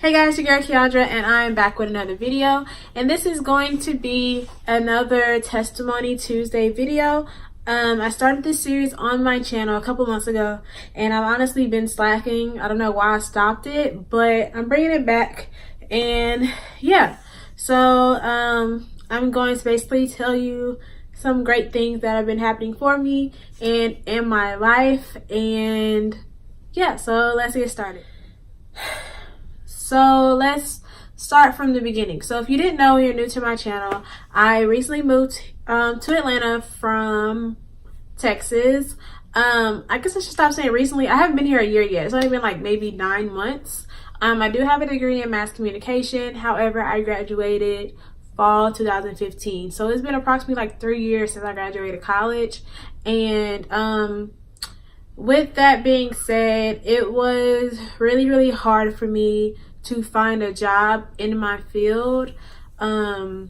Hey guys, your girl Keandra, and I am back with another video, and this is going to be another Testimony Tuesday video. I started this series on my channel a couple months ago, and I've honestly been slacking. I don't know why I stopped it, but I'm bringing it back. And yeah, so I'm going to basically tell you some great things that have been happening for me and in my life. And yeah, so let's get started. So let's start from the beginning. So if you didn't know, you're new to my channel, I recently moved to Atlanta from Texas. I guess I should stop saying recently. I haven't been here a year yet. It's only been like maybe 9 months. I do have a degree in mass communication. However, I graduated fall 2015. So it's been approximately like 3 years since I graduated college. And with that being said, it was really hard for me to find a job in my field. I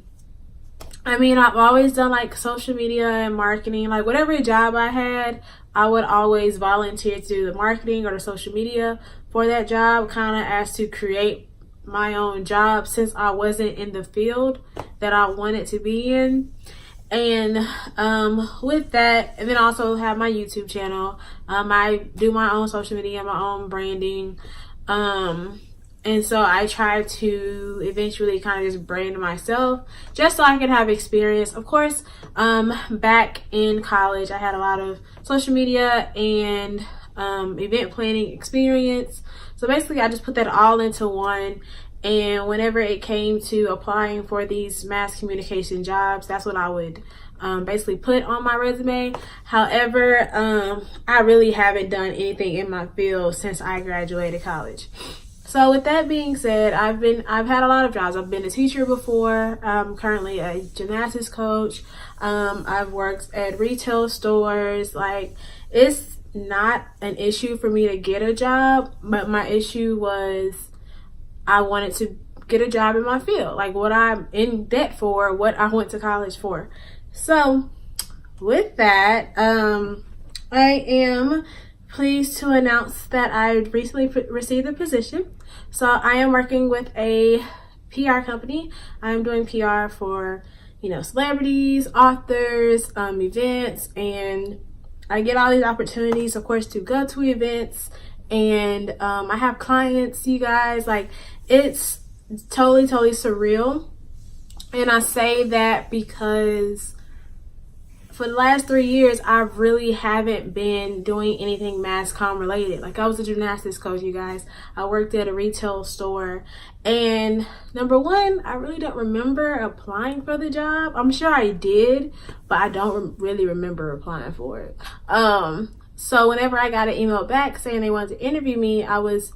mean, I've always done like social media and marketing. Like whatever job I had, I would always volunteer to do the marketing or the social media for that job, kind of as to create my own job, since I wasn't in the field that I wanted to be in. And with that, and then also have my YouTube channel. I do my own social media, my own branding. And so I try to eventually kind of just brand myself just so I can have experience. Of course, back in college, I had a lot of social media and event planning experience. So basically, I just put that all into one. And whenever it came to applying for these mass communication jobs, that's what I would basically put on my resume. However, I really haven't done anything in my field since I graduated college. So with that being said, I've had a lot of jobs. I've been a teacher before. I'm currently a gymnastics coach. I've worked at retail stores. Like, it's not an issue for me to get a job, but my issue was I wanted to get a job in my field, like what I'm in debt for, what I went to college for. So with that, I am pleased to announce that I recently received a position. So I am working with a PR company. I'm doing PR for, celebrities, authors, events, and I get all these opportunities, of course, to go to events. And I have clients, you guys. Like, it's totally surreal. And I say that because for the last 3 years, I really haven't been doing anything mass comm related. Like, I was a gymnastics coach, you guys. I worked at a retail store. And number one, I really don't remember applying for the job. I'm sure I did, but I don't really remember applying for it. So whenever I got an email back saying they wanted to interview me, I was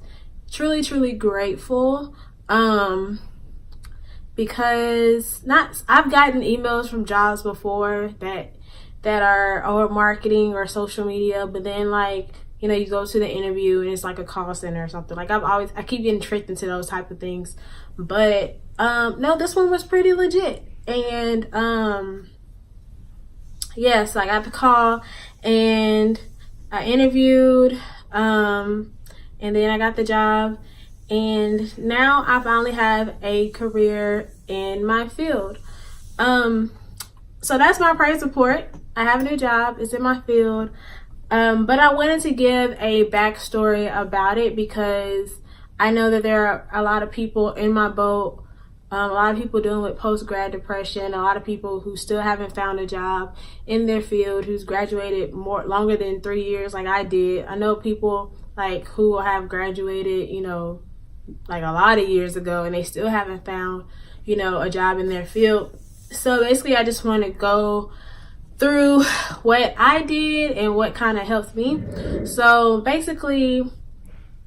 truly grateful. Because I've gotten emails from jobs before that are marketing or social media, but then you go to the interview and it's like a call center or something. Like, I keep getting tricked into those type of things. But no, this one was pretty legit. And yes, I got the call and I interviewed, and then I got the job, and now I finally have a career in my field. So that's my praise report. I have a new job. It's in my field. But I wanted to give a backstory about it because I know that there are a lot of people in my boat. A lot of people dealing with post-grad depression, a lot of people who still haven't found a job in their field, who's graduated longer than 3 years like I did. I know people who have graduated, like a lot of years ago, and they still haven't found, a job in their field. So basically, I just want to go through what I did and what kind of helped me. So basically,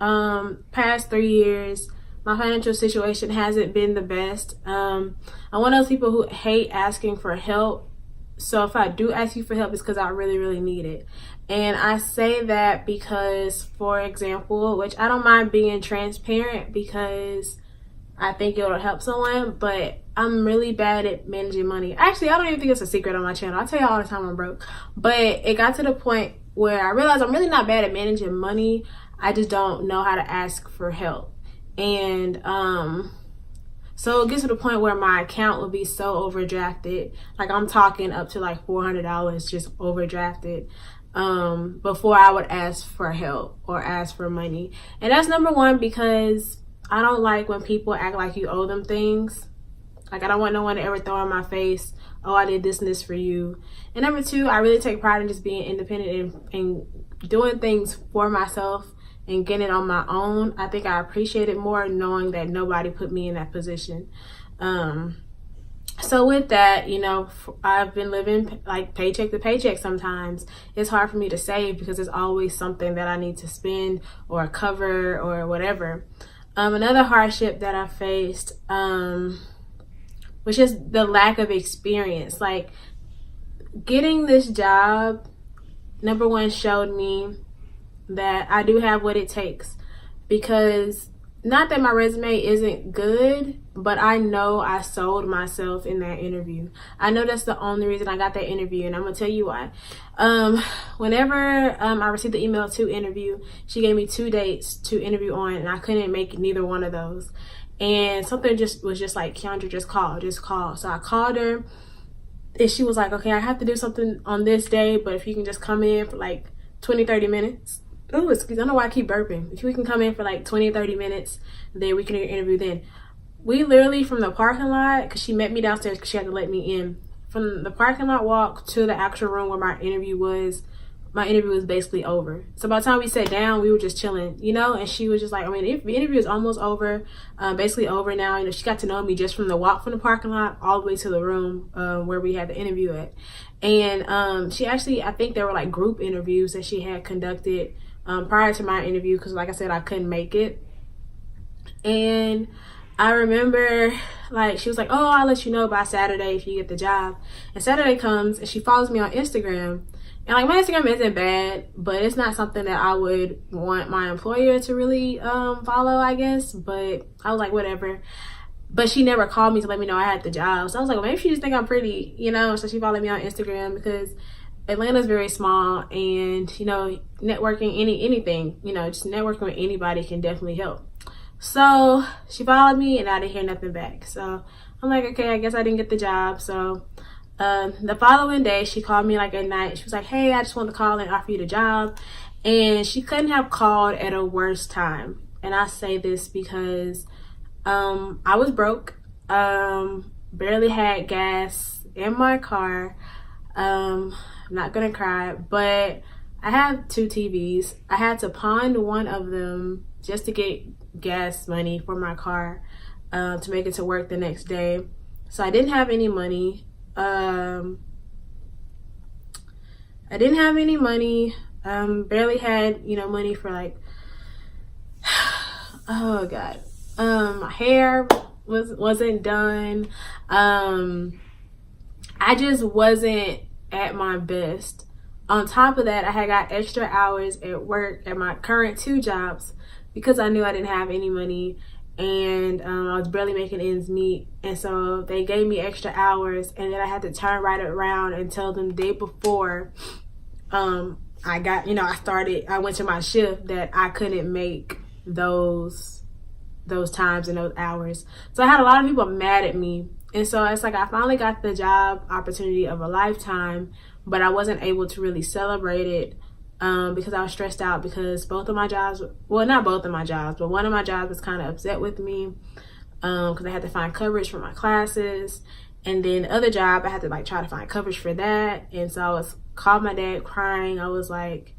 past 3 years, my financial situation hasn't been the best. I'm one of those people who hate asking for help. So if I do ask you for help, it's because I really need it. And I say that because, for example, which I don't mind being transparent because I think it'll help someone, but I'm really bad at managing money. Actually, I don't even think it's a secret on my channel. I tell you all the time I'm broke. But it got to the point where I realized I'm really not bad at managing money. I just don't know how to ask for help. And so it gets to the point where my account will be so overdrafted, like I'm talking up to like $400 just overdrafted, before I would ask for help or ask for money. And that's number one, because I don't like when people act like you owe them things. Like, I don't want no one to ever throw in my face, oh, I did this and this for you. And number two, I really take pride in just being independent and doing things for myself and getting it on my own. I think I appreciate it more knowing that nobody put me in that position. So with that, you know, I've been living like paycheck to paycheck sometimes. It's hard for me to save because there's always something that I need to spend or cover or whatever. Another hardship that I faced was just the lack of experience. Like, getting this job, number one, showed me that I do have what it takes, because not that my resume isn't good, but I know I sold myself in that interview. I know that's the only reason I got that interview, and I'm gonna tell you why. Whenever I received the email to interview, she gave me 2 dates to interview on, and I couldn't make neither one of those. And something was just like, Keandra, just call. So I called her, and she was like, okay, I have to do something on this day, but if you can just come in for like 20-30 minutes. Oh, excuse me, I don't know why I keep burping. If we can come in for like 20-30 minutes, then we can interview then. We literally, from the parking lot, because she met me downstairs because she had to let me in. From the parking lot walk to the actual room where my interview was basically over. So by the time we sat down, we were just chilling, you know, and she was just like, I mean, the interview is almost over, basically over now. You know, she got to know me just from the walk from the parking lot all the way to the room where we had the interview at. And she actually, I think there were like group interviews that she had conducted prior to my interview, because like I said, I couldn't make it. And I remember, like, she was like, oh, I'll let you know by Saturday if you get the job. And Saturday comes, and she follows me on Instagram. And like, my Instagram isn't bad, but it's not something that I would want my employer to really follow, I guess. But I was like, whatever. But she never called me to let me know I had the job. So I was like, well, maybe she just think I'm pretty, you know. So she followed me on Instagram, because Atlanta's very small, and, you know, networking, anything, you know, just networking with anybody can definitely help. So she followed me, and I didn't hear nothing back. So I'm like, okay, I guess I didn't get the job. So the following day, she called me like at night. She was like, hey, I just wanted to call and offer you the job. And she couldn't have called at a worse time. And I say this because I was broke, barely had gas in my car. I'm not gonna cry, but I have 2 TVs. I had to pawn one of them just to get gas money for my car to make it to work the next day. So I didn't have any money. Barely had, you know, money for like, oh God, my hair wasn't done. I just wasn't at my best. On top of that, I had got extra hours at work at my current 2 jobs because I knew I didn't have any money, and I was barely making ends meet. And so they gave me extra hours, and then I had to turn right around and tell them the day before I got, you know, I went to my shift that I couldn't make those times and those hours. So I had a lot of people mad at me. And so it's like I finally got the job opportunity of a lifetime, but I wasn't able to really celebrate it because I was stressed out, because both of my jobs, well, not both of my jobs, but one of my jobs was kind of upset with me because I had to find coverage for my classes. And then the other job, I had to like try to find coverage for that. And so I called my dad crying. I was like,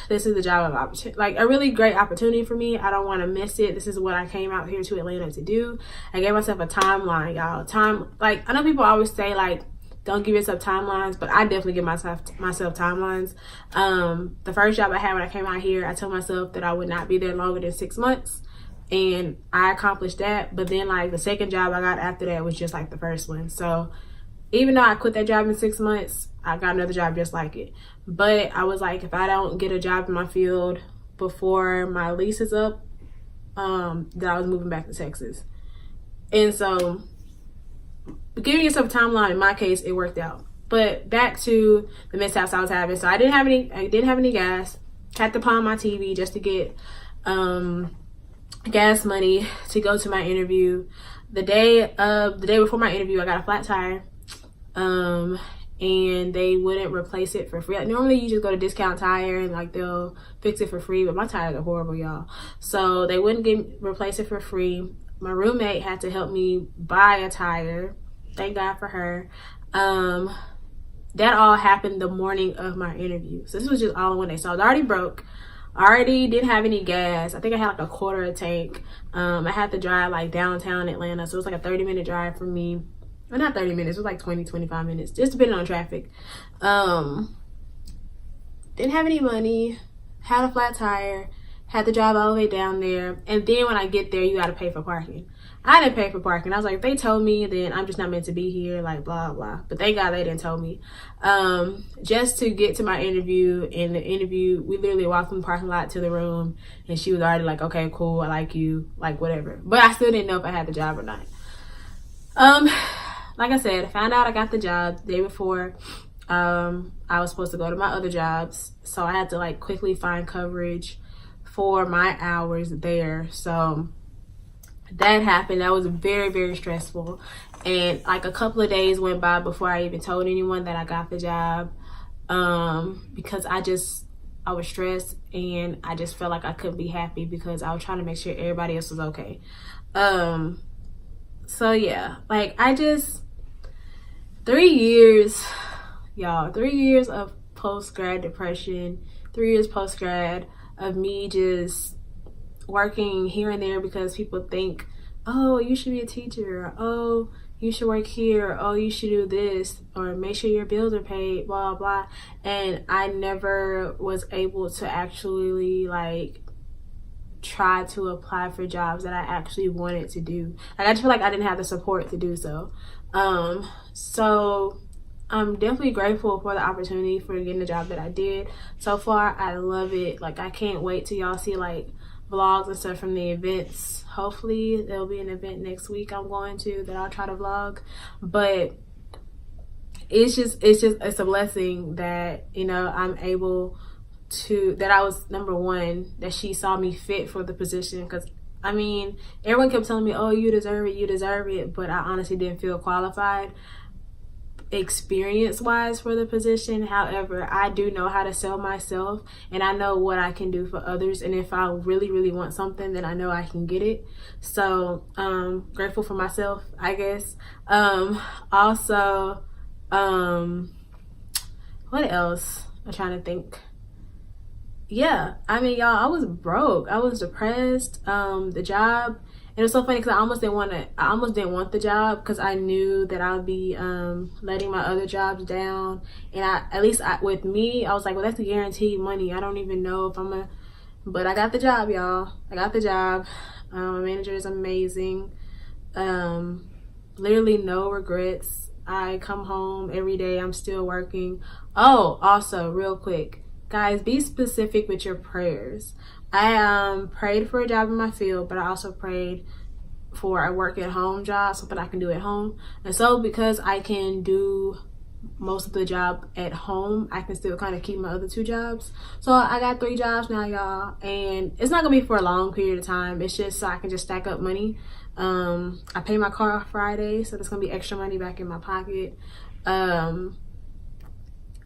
this is the job of opportunity, like a really great opportunity for me. I don't want to miss it. This is what I came out here to Atlanta to do. I gave myself a timeline, y'all. Like, I know people always say like, don't give yourself timelines, but I definitely give myself timelines. The first job I had when I came out here, I told myself that I would not be there longer than 6 months, and I accomplished that. But then like the second job I got after that was just like the first one. So even though I quit that job in 6 months, I got another job just like it. But I was like, if I don't get a job in my field before my lease is up, then I was moving back to Texas. And so giving yourself a timeline, in my case, it worked out. But back to the mishaps I was having. So I didn't have any gas. Had to pawn my TV just to get gas money to go to my interview. The day before my interview, I got a flat tire. And they wouldn't replace it for free. Like, normally you just go to Discount Tire and like they'll fix it for free, but my tires are horrible, y'all. So they wouldn't replace it for free. My roommate had to help me buy a tire. Thank God for her. That all happened the morning of my interview. So this was just all in one day. So I was already broke. I already didn't have any gas. I think I had like a quarter of a tank. I had to drive like downtown Atlanta. So it was like a 30-minute drive for me. Well, not 30 minutes, it was like 20, 25 minutes, just depending on traffic. Didn't have any money, had a flat tire, had to drive all the way down there. And then when I get there, you got to pay for parking. I didn't pay for parking. I was like, if they told me, then I'm just not meant to be here, like blah, blah. But thank God they didn't tell me. Just to get to my interview, in the interview, we literally walked from the parking lot to the room, and she was already like, okay, cool, I like you, like whatever. But I still didn't know if I had the job or not. Like I said, I found out I got the job the day before. I was supposed to go to my other jobs, so I had to like quickly find coverage for my hours there. So that happened. That was very, very stressful. And like a couple of days went by before I even told anyone that I got the job, because I was stressed and I just felt like I couldn't be happy because I was trying to make sure everybody else was okay. So yeah, like 3 years, y'all, 3 years of post-grad depression, 3 years post-grad of me just working here and there because people think, oh, you should be a teacher, or, oh, you should work here, or, oh, you should do this, or make sure your bills are paid, blah, blah. And I never was able to actually like try to apply for jobs that I actually wanted to do. Like, I just feel like I didn't have the support to do so. So I'm definitely grateful for the opportunity for getting the job that I did. So far, I love it. Like, I can't wait till y'all see like vlogs and stuff from the events. Hopefully there'll be an event next week I'm going to that I'll try to vlog. But it's a blessing that, you know, I'm able to, that I was, number one, that she saw me fit for the position. Because I mean, everyone kept telling me, oh, you deserve it, but I honestly didn't feel qualified experience wise for the position. However, I do know how to sell myself, and I know what I can do for others, and if I really, really want something, then I know I can get it. So grateful for myself, I guess. Also, what else? I'm trying to think. Yeah, I mean, y'all, I was broke. I was depressed. The job, and it was so funny because I almost didn't want the job because I knew that I would be letting my other jobs down. And with me, I was like, well, that's the guaranteed money. I don't even know if I'm but I got the job, y'all. I got the job. My manager is amazing. Literally no regrets. I come home every day. I'm still working. Oh, also, real quick. Guys, be specific with your prayers. I prayed for a job in my field, but I also prayed for a work at home job, something I can do at home. And so because I can do most of the job at home, I can still kind of keep my other 2 jobs. So I got 3 jobs now, y'all, and it's not gonna be for a long period of time. It's just so I can just stack up money. I pay my car off Friday, so there's gonna be extra money back in my pocket. I'm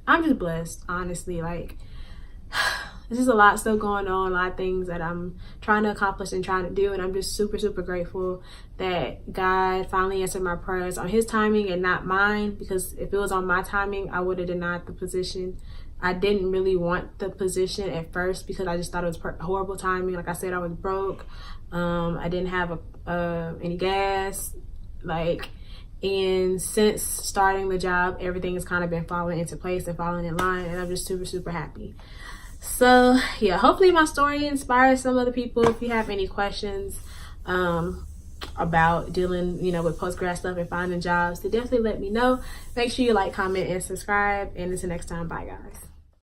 just blessed, honestly. Like, there's just a lot still going on, a lot of things that I'm trying to accomplish and trying to do, and I'm just super, super grateful that God finally answered my prayers on his timing and not mine, because if it was on my timing, I would have denied the position. I didn't really want the position at first because I just thought it was horrible timing. Like I said, I was broke. I didn't have any gas, and since starting the job, everything has kind of been falling into place and falling in line, and I'm just super, super happy. So yeah, hopefully my story inspires some other people. If you have any questions about dealing, with post-grad stuff and finding jobs, then definitely let me know. Make sure you like, comment, and subscribe. And until next time, bye guys.